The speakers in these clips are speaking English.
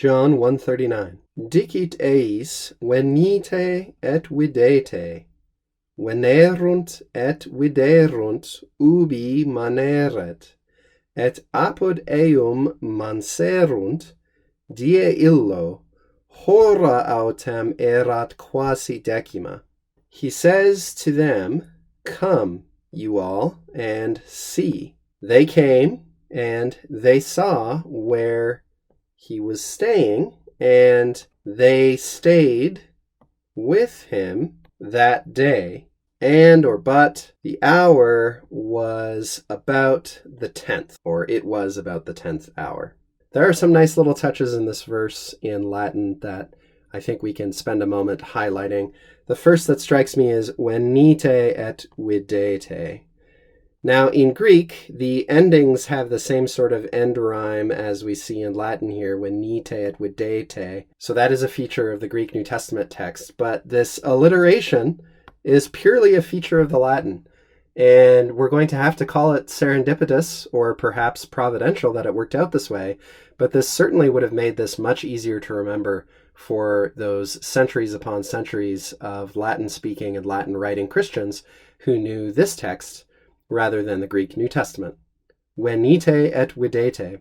John 1:39. Dicit eis venite et videte, venerunt et viderunt ubi maneret, et apud eum manserunt, die illo, hora autem erat quasi decima. He says to them, come, you all, and see. They came, and they saw where he was staying, and they stayed with him that day. But the hour was about the 10th, or it was about the 10th hour. There are some nice little touches in this verse in Latin that I think we can spend a moment highlighting. The first that strikes me is venite et videte. Now, in Greek, the endings have the same sort of end rhyme as we see in Latin here, venite et videte. So that is a feature of the Greek New Testament text. But this alliteration is purely a feature of the Latin. And we're going to have to call it serendipitous or perhaps providential that it worked out this way. But this certainly would have made this much easier to remember for those centuries upon centuries of Latin-speaking and Latin-writing Christians who knew this text rather than the Greek New Testament. Venite et videte.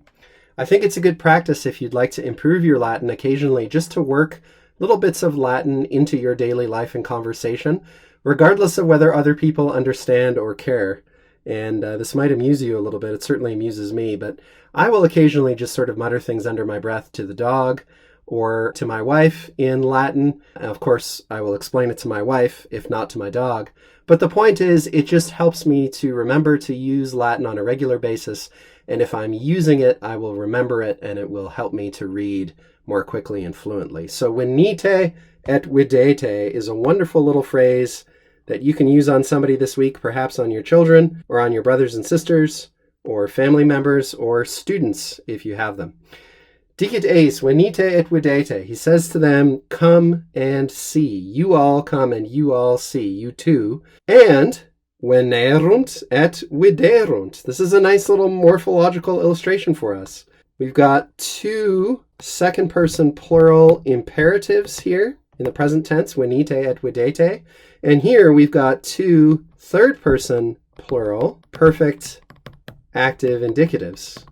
I think it's a good practice if you'd like to improve your Latin occasionally just to work little bits of Latin into your daily life and conversation, regardless of whether other people understand or care. And this might amuse you a little bit. It certainly amuses me, but I will occasionally just sort of mutter things under my breath to the dog or to my wife in Latin. Of course, I will explain it to my wife, if not to my dog. But the point is, it just helps me to remember to use Latin on a regular basis. And if I'm using it, I will remember it, and it will help me to read more quickly and fluently. So venite et videte is a wonderful little phrase that you can use on somebody this week, perhaps on your children or on your brothers and sisters or family members or students if you have them. Dicit eis venite et videte. He says to them, come and see. You all come and you all see. You too. And venerunt et viderunt. This is a nice little morphological illustration for us. We've got two second-person plural imperatives here in the present tense, venite et videte. And here we've got two third-person plural perfect active indicatives.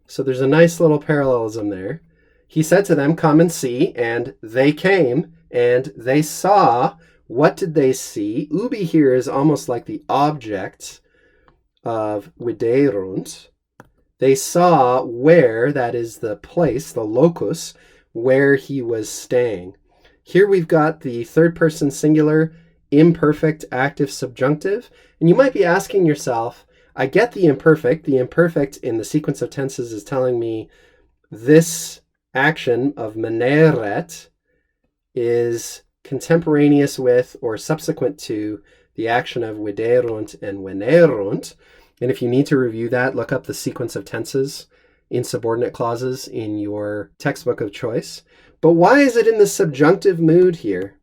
So there's a nice little parallelism there. He said to them, come and see, and they came, and they saw. What did they see? Ubi here is almost like the object of viderunt. They saw where, that is the place, the locus, where he was staying. Here we've got the third person singular imperfect active subjunctive. And you might be asking yourself, I get the imperfect. The imperfect in the sequence of tenses is telling me this action of maneret is contemporaneous with or subsequent to the action of viderunt and venerunt. And if you need to review that, look up the sequence of tenses in subordinate clauses in your textbook of choice. But why is it in the subjunctive mood here?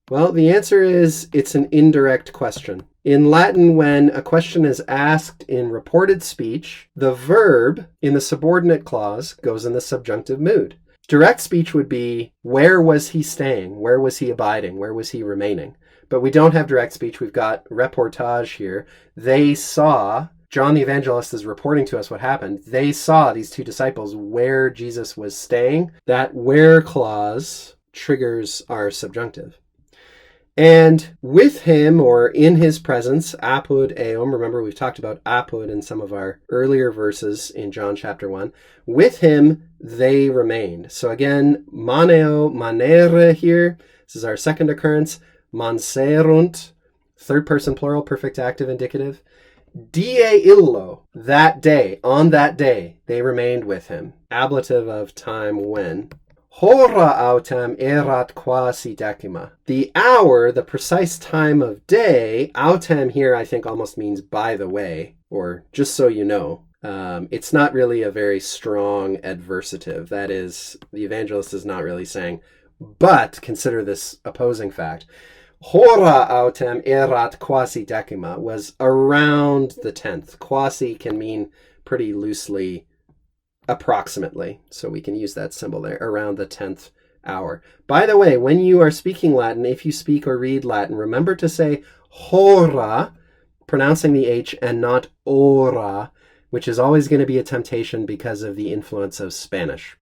Well, the answer is it's an indirect question. In Latin, when a question is asked in reported speech, the verb in the subordinate clause goes in the subjunctive mood. Direct speech would be, where was he staying? Where was he abiding? Where was he remaining? But we don't have direct speech. We've got reportage here. They saw, John the Evangelist is reporting to us what happened. They saw, these two disciples, where Jesus was staying. That where clause triggers our subjunctive. And with him, or in his presence, apud eum, remember we've talked about apud in some of our earlier verses in John chapter 1. With him, they remained. So again, maneo, manere here. This is our second occurrence. Manserunt, third person plural, perfect active indicative. Die illo, that day, on that day, they remained with him. Ablative of time when. Hora autem erat quasi decima. The hour, the precise time of day, autem here I think almost means by the way, or just so you know. It's not really a very strong adversative. That is, the evangelist is not really saying, but consider this opposing fact. Hora autem erat quasi decima was around the 10th. Quasi can mean pretty loosely approximately. So we can use that symbol there, around the 10th hour. By the way, when you are speaking Latin, if you speak or read Latin, remember to say hora, pronouncing the H, and not ora, which is always going to be a temptation because of the influence of Spanish.